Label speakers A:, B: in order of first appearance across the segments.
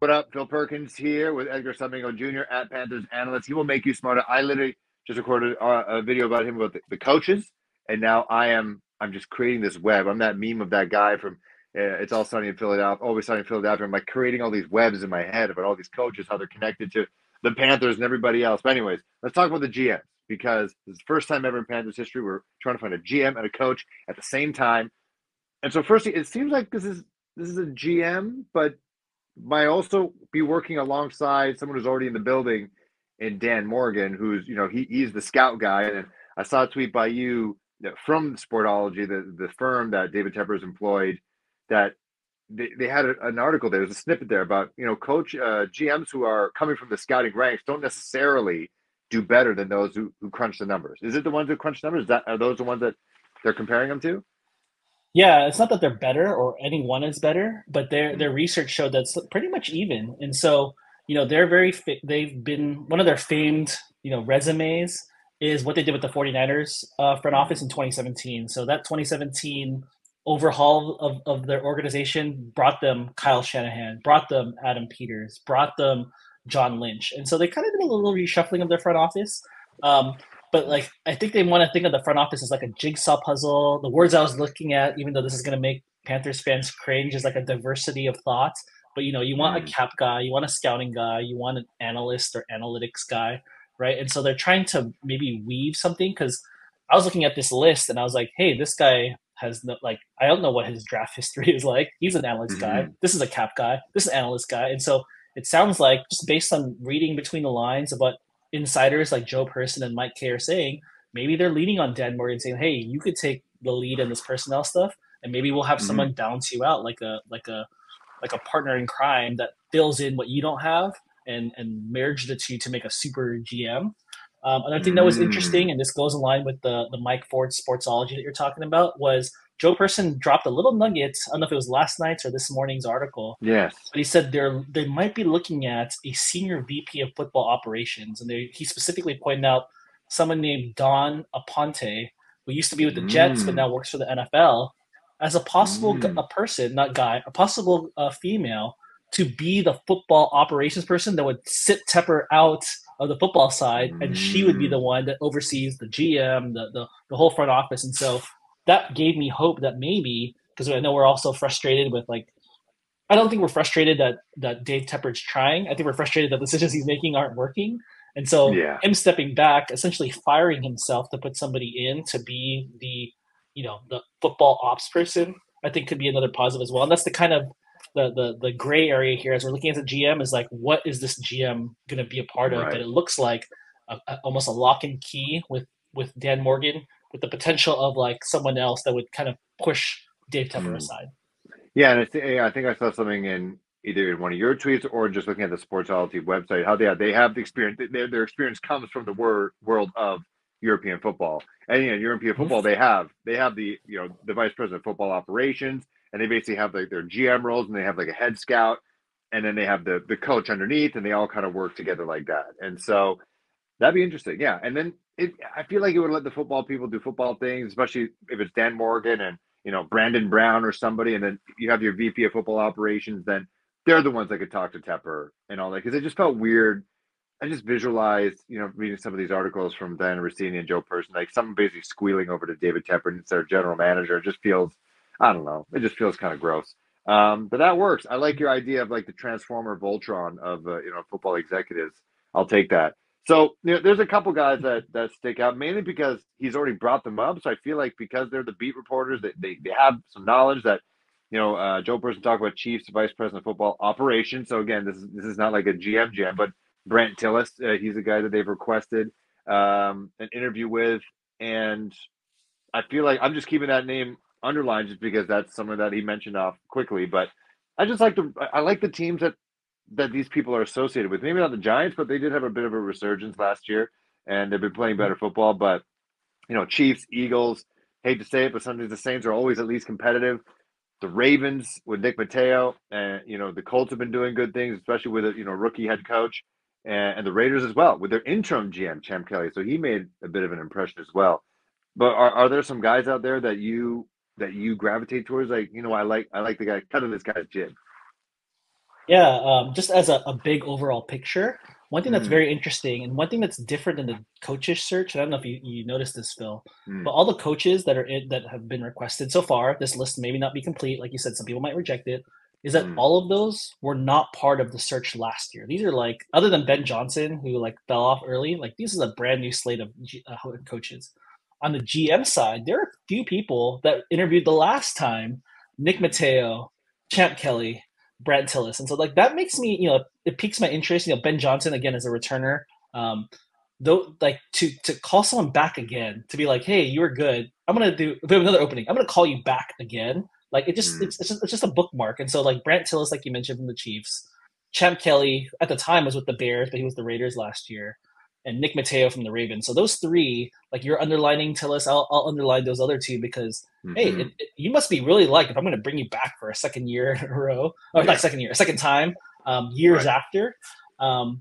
A: What up? Phil Perkins here with Edgar Salmingo Jr. at Panthers Analytics. He will make you smarter. I literally just recorded a video about him about the coaches, and now I'm just creating this web. I'm that meme of that guy from It's All Sunny in Philadelphia, Always Sunny in Philadelphia. I'm like creating all these webs in my head about all these coaches, how they're connected to the Panthers and everybody else. But anyways, let's talk about the GMs because this is the first time ever in Panthers history we're trying to find a GM and a coach at the same time. And so, firstly, it seems like this is a GM, but might also be working alongside someone who's already in the building in Dan Morgan, who's, he's the scout guy. And I saw a tweet by you from Sportology, the firm that David Tepper is employed, that they had an article there. There's a snippet there about, coach GMs who are coming from the scouting ranks don't necessarily do better than those who crunch the numbers. Is it the ones who crunch numbers? Are those the ones that they're comparing them to?
B: Yeah, it's not that they're better or anyone is better, but their research showed that's pretty much even. And so, they're they've been one of their famed, resumes is what they did with the 49ers front office in 2017. So that 2017 overhaul of their organization brought them Kyle Shanahan, brought them Adam Peters, brought them John Lynch. And so they kind of did a little reshuffling of their front office. But like I think they want to think of the front office as like a jigsaw puzzle. The words I was looking at, even though this is going to make Panthers fans cringe, is like a diversity of thoughts. But you want a
A: Mm.
B: cap guy, you want a scouting guy, you want an analyst or analytics guy, right? And so they're trying to maybe weave something because I was looking at this list and I was like, hey, this guy has no, like I don't know what his draft history is like. He's an analyst guy.
A: Hmm.
B: This is a cap guy. This is an analyst guy. And so it sounds like just based on reading between the lines of what insiders like Joe Person and Mike Kay are saying, maybe they're leaning on Dan Morgan saying, "Hey, you could take the lead in this personnel stuff, and maybe we'll have
A: Hmm.
B: someone balance you out like a partner in crime that fills in what you don't have and merge the two to make a super GM." Another thing that was interesting,
A: Mm.
B: and this goes in line with the Mike Ford sportsology that you're talking about, was Joe Person dropped a little nugget. I don't know if it was last night's or this morning's article,
A: Yes.
B: but he said they might be looking at a senior VP of football operations, and he specifically pointed out someone named Don Aponte, who used to be with the Jets but
A: Mm.
B: now works for the NFL, as a possible
A: Mm.
B: a person, not guy, a possible female to be the football operations person that would sit Tepper out of the football side, and she would be the
A: Mm.
B: one that oversees the GM, the whole front office, and so that gave me hope that maybe because I know we're also frustrated with like I don't think we're frustrated that Dave Tepper's trying. I think we're frustrated that the decisions he's making aren't working. And so
A: Yeah.
B: him stepping back, essentially firing himself to put somebody in to be the football ops person, I think could be another positive as well. And that's the kind of the gray area here as we're looking at the GM is like, what is this GM going to be a part of? But
A: Right.
B: it looks like almost a lock and key with Dan Morgan, with the potential of like someone else that would kind of push Dave Tepper
A: Mm.
B: aside.
A: Yeah, and I think I saw something in either in one of your tweets or just looking at the Sportsality website how they have the experience. Their experience comes from the world of European football, and European football
B: Mhm.
A: they have the the vice president of football operations, and they basically have like their GM roles, and they have like a head scout, and then they have the coach underneath, and they all kind of work together like that. And so that'd be interesting. Yeah. And then I feel like it would let the football people do football things, especially if it's Dan Morgan and, Brandon Brown or somebody. And then you have your VP of football operations. Then they're the ones that could talk to Tepper and all that. Cause it just felt weird. I just visualized, reading some of these articles from Dan Rossini and Joe Person, like someone basically squealing over to David Tepper and it's their general manager. It just feels, I don't know. It just feels kind of gross. But that works. I like your idea of like the Transformer Voltron of, football executives. I'll take that. So there's a couple guys that stick out mainly because he's already brought them up. So I feel like because they're the beat reporters, they have some knowledge that Joe Person talked about Chiefs Vice President of Football Operations. So again, this is not like a GM, but Brent Tillis, he's a guy that they've requested an interview with, and I feel like I'm just keeping that name underlined just because that's someone that he mentioned off quickly. But I like the teams that these people are associated with. Maybe not the Giants, but they did have a bit of a resurgence last year, and they've been playing better football. But Chiefs, Eagles. Hate to say it, but sometimes the Saints are always at least competitive. The Ravens with Nick Mateo, and the Colts have been doing good things, especially with a rookie head coach, and the Raiders as well with their interim GM Champ Kelly. So he made a bit of an impression as well. But are there some guys out there that you gravitate towards? Like I like the guy, kind of this guy's jib.
B: Yeah, just as a big overall picture, one thing that's
A: Mm,
B: very interesting and one thing that's different in the coaches search, and I don't know if you noticed this, Phil, but
A: mm,
B: all the coaches that have been requested so far, this list maybe not be complete, like you said, some people might reject it, is that
A: mm,
B: all of those were not part of the search last year. These are like, other than Ben Johnson, who like fell off early, like this is a brand new slate of coaches. On the GM side, there are a few people that interviewed the last time: Nick
A: mm.
B: Mateo, Champ Kelly, Brad Tillis. And so like that makes me, it piques my interest. Ben Johnson again as a returner. Though like to call someone back again, to be like, hey, you were good. We have another opening. I'm gonna call you back again. Like
A: Mm.
B: it's just a bookmark. And so like Brant Tillis, like you mentioned from the Chiefs, Champ Kelly at the time was with the Bears, but he was the Raiders last year, and Nick Mateo from the Ravens. So those three, like you're underlining Tillis, I'll underline those other two because hey,
A: Hmm.
B: you must be really like if I'm going to bring you back for a second year in a row, or not
A: Yeah.
B: second year, a second time, years
A: Right.
B: after.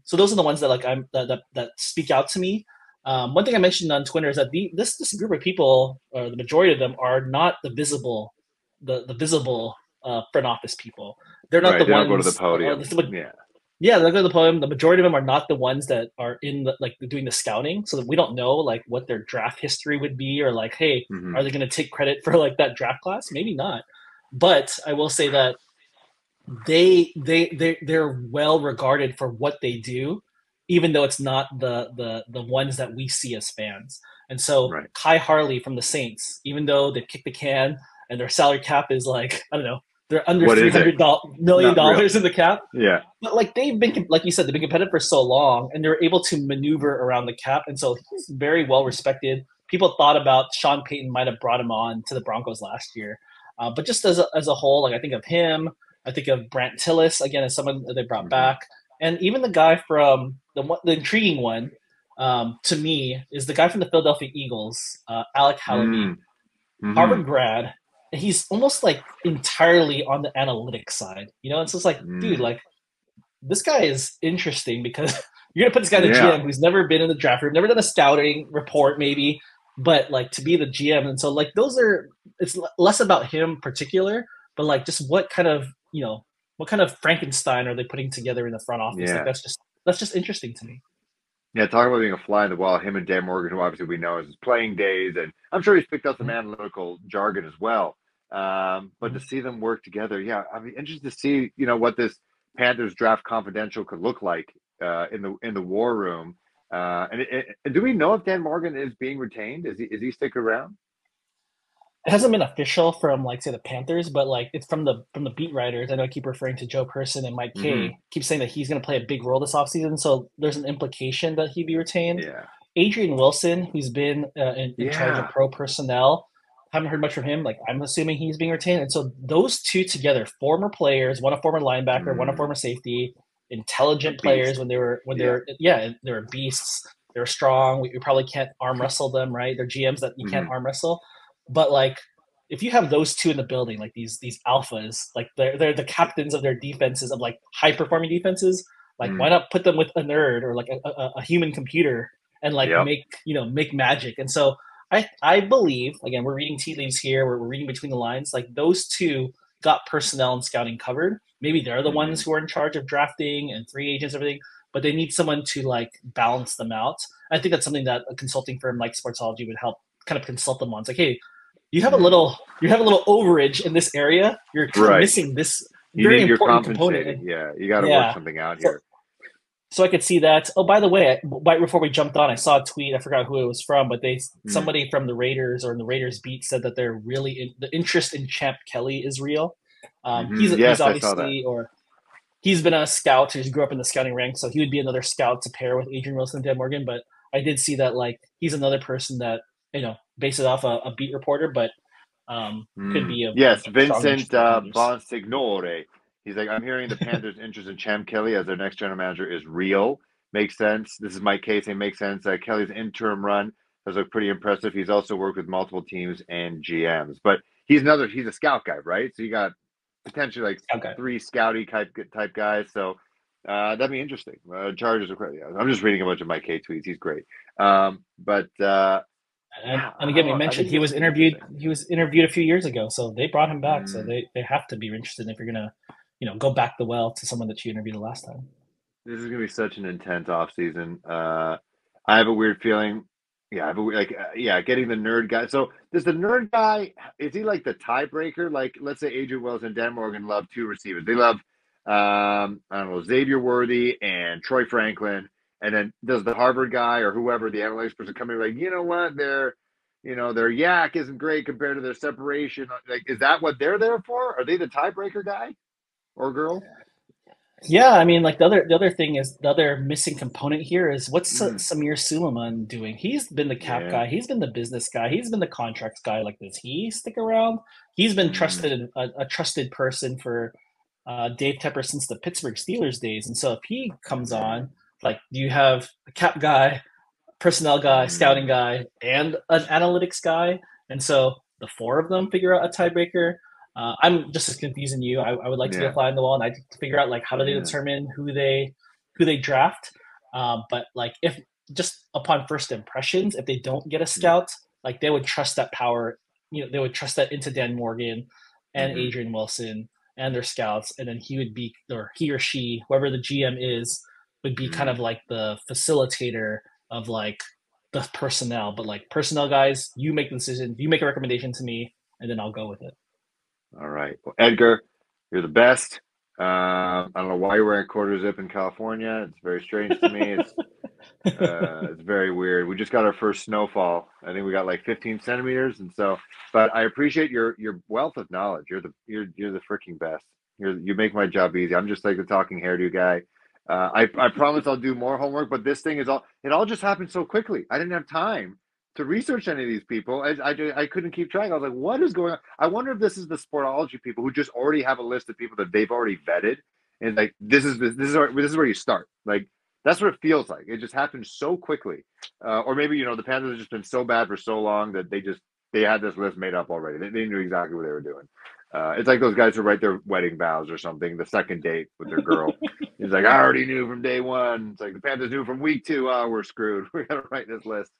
B: So those are the ones that like that speak out to me. One thing I mentioned on Twitter is that this group of people, or the majority of them, are not the visible front office people. They're not
A: Right.
B: the
A: They don't go to the
B: ones.
A: podium. Yeah.
B: Yeah, they're going to the podium. The majority of them are not the ones that are in the like doing the scouting, so that we don't know like what their draft history would be, or like, hey,
A: Hmm.
B: are they going to take credit for like that draft class? Maybe not. But I will say that they're well regarded for what they do, even though it's not the ones that we see as fans. And so
A: Right.
B: Kai Harley from the Saints, even though they kicked the can and their salary cap is like, I don't know, they're under
A: What
B: three
A: is it?
B: hundred million
A: Not real.
B: dollars in the cap.
A: Yeah.
B: But like they've been, like you said, they've been competitive for so long, and they're able to maneuver around the cap, and so he's very well respected. People thought about Sean Payton might have brought him on to the Broncos last year, but just as a whole, like I think of him, I think of Brant Tillis again as someone that they brought
A: Hmm.
B: back, and even the guy from the intriguing one to me is the guy from the Philadelphia Eagles, Alec Halaby,
A: Mm. Hmm.
B: Harvard grad. And he's almost like entirely on the analytics side, It's just like, dude,
A: Mm.
B: like this guy is interesting because you're gonna put this guy in the
A: Yeah.
B: GM who's never been in the draft room, never done a scouting report, maybe, but like to be the GM, and so like those are it's less about him in particular, but like just what kind of Frankenstein are they putting together in the front office? Like
A: Yeah.
B: that's just interesting to me.
A: Yeah, talking about being a fly in the wall, him and Dan Morgan, who obviously we know is his playing days, and I'm sure he's picked up some
B: Mhm.
A: analytical jargon as well. But to
B: Mhm.
A: see them work together, yeah, I'd be interested to see, what this Panthers draft confidential could look like in the war room. And do we know if Dan Morgan is being retained? Is he sticking around?
B: It hasn't been official from like say the Panthers, but like it's from the beat writers. I know I keep referring to Joe Person and Mike
A: Hmm.
B: Kay. Keep saying that he's going to play a big role this offseason, so there's an implication that he'd be retained.
A: Yeah,
B: Adrian Wilson, who's been in charge of
A: yeah.
B: pro personnel, haven't heard much from him. Like I'm assuming he's being retained, and so those two together, former players, one a former linebacker, one a
A: Mm,
B: former safety,
A: a
B: intelligent players
A: beast.
B: when they
A: Yeah.
B: were yeah they were beasts. They were strong. We probably can't arm wrestle them, right? They're GMs that you can't
A: Hmm.
B: arm wrestle, but like if you have those two in the building, like these alphas, like they're the captains of their defenses of like high performing defenses. Like why
A: Mm,
B: not put them with a nerd or like a human computer and like
A: yep.
B: make magic? And so I believe again we're reading tea leaves here. We're reading between the lines. Like those two got personnel and scouting covered. Maybe they're the ones
A: Hmm.
B: who are in charge of drafting and free agents and everything, but they need someone to like balance them out. I think that's something that a consulting firm like Sportsology would help kind of consult them on. It's like, hey,
A: Mm.
B: you have a little overage in this area. You're kind of
A: Right.
B: missing this very
A: You're
B: important component.
A: compensating. Yeah, you got to work
B: Yeah.
A: something out
B: So
A: here.
B: I could see that. Oh, by the way, right before we jumped on, I saw a tweet. I forgot who it was from, but
A: Mm.
B: somebody from the Raiders or in the Raiders beat said that they're really the interest in Champ Kelly is real. He's
A: Yes, I saw that.
B: obviously or he's been a scout. He grew up in the scouting ranks, so he would be another scout to pair with Adrian Wilson and Dan Morgan. But I did see that like he's another person that based it off a beat reporter, but could
A: Mm.
B: be of
A: Yes,
B: strong
A: Vincent
B: interest to the Panthers.
A: Bonsignore. He's like, I'm hearing the Panthers' interest in Champ Kelly as their next general manager is real. Makes sense. This is Mike Casey. Makes sense. Kelly's interim run has looked pretty impressive. He's also worked with multiple teams and GMs, but he's a scout guy, right? So you got potentially like
B: Okay.
A: three scouty type guys. So that'd be interesting. Chargers are crazy. I'm just reading a bunch of Mike K tweets. He's great. But
B: And
A: yeah,
B: and
A: I
B: again,
A: don't
B: we
A: know. I
B: mentioned
A: think this could be
B: he
A: interesting.
B: was interviewed a few years ago, so they brought him back. So
A: Mm,
B: they have to be interested if you're gonna, go back the well to someone that you interviewed the last time.
A: This is gonna be such an intense off season. I have a weird feeling. Yeah, I have a yeah, getting the nerd guy. So does the nerd guy is he like the tiebreaker? Like let's say Adrian Wilson and Dan Morgan love two receivers. They love I don't know, Xavier Worthy and Troy Franklin. And then does the Harvard guy or whoever the analytics person come in like, you know what, their yak isn't great compared to their separation. Like, is that what they're there for? Are they the tiebreaker guy or girl?
B: Yeah, I mean, like the other thing is the other missing component here is what's
A: Mm,
B: Samir Suleiman doing? He's been the cap
A: yeah.
B: guy, he's been the business guy, he's been the contracts guy. Like, does he stick around? He's been
A: Mm,
B: trusted a trusted person for Dave Tepper since the Pittsburgh Steelers days, and so if he comes
A: yeah.
B: on, like, you have a cap guy, personnel guy, scouting
A: Mm,
B: guy, and an analytics guy. And so the four of them figure out a tiebreaker. I'm just as confused as you. I would like to be a
A: yeah.
B: fly on the wall, and I figure out like how do they
A: Yeah.
B: determine who they draft. But like if just upon first impressions, if they don't get a
A: Mm,
B: scout, like they would trust that power. They would trust that into Dan Morgan and
A: mm-hmm,
B: Adrian Wilson and their scouts, and then he would be, or he or she, whoever the GM is, would be kind
A: mm.
B: of like the facilitator of like the personnel. But like personnel guys, you make the decision, you make a recommendation to me, and then I'll go with it.
A: All right. Well, Edgar, you're the best. I don't know why you're wearing quarter zip in California. It's very strange to me. It's very weird. We just got our first snowfall. I think we got like 15 centimeters, and so. But I appreciate your wealth of knowledge. You're the freaking best. You make my job easy. I'm just like the talking hairdo guy. I promise I'll do more homework, but this thing is all it all just happened so quickly. I didn't have time to research any of these people. I couldn't keep track. I was like, what is going on? I wonder if this is the sportology people who just already have a list of people that they've already vetted, and like this is where you start. Like that's what it feels like. It just happened so quickly, or maybe the Panthers have just been so bad for so long that they had this list made up already. They knew exactly what they were doing. It's like those guys who write their wedding vows or something, the second date with their girl. He's like, I already knew from day one. It's like the Panthers knew from week two. Oh, we're screwed. We got to write this list.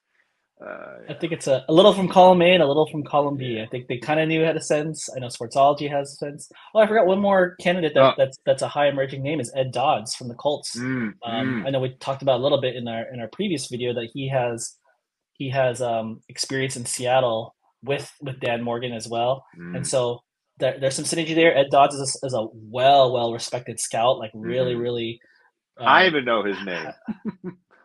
B: I
A: Yeah,
B: think it's a little from column A and a little from column B. I
A: yeah.
B: think they kind of knew it had a sense. I know Sportsology has a sense. Oh, I forgot one more candidate
A: Oh,
B: that's a high emerging name is Ed Dodds from the Colts.
A: mm, mm,
B: I know we talked about a little bit in our previous video that he has experience in Seattle with Dan Morgan as well, and
A: mm,
B: so there's some synergy there. Ed Dodds is a well respected scout, like really
A: mm-hmm.
B: really.
A: I
B: Uh,
A: even know his name.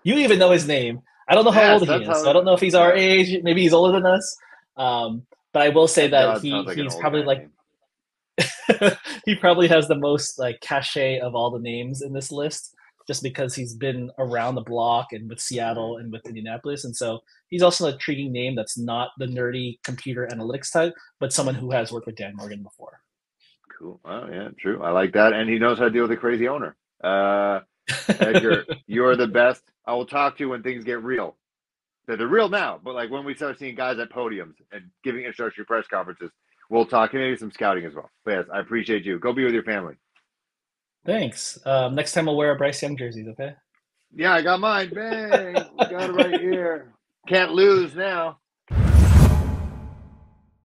B: you even know his name. I don't know how
A: Yes,
B: old he
A: that's
B: is,
A: how.
B: so I don't know if he's our
A: Yeah,
B: age. Maybe he's older than us. But I will say
A: Ed
B: that
A: Dodd
B: he
A: sounds like an
B: he's
A: old
B: probably
A: guy
B: like
A: name.
B: he probably has the most like cachet of all the names in this list, just because he's been around the block and with
A: Right.
B: Seattle and with Indianapolis, and so he's also an intriguing name that's not the nerdy computer analytics type, but someone who has worked with Dan Morgan before.
A: Cool. Oh yeah, true. I like that, and he knows how to deal with a crazy owner. Edgar, you're the best. I will talk to you when things get real. They're real now, but like when we start seeing guys at podiums and giving introductory press conferences, we'll talk and maybe some scouting as well. But yes, I appreciate you. Go be with your family.
B: Thanks. Next time I'll wear a Bryce Young jerseys. Okay.
A: Yeah, I got mine. Bang. We got it right here. Can't lose now.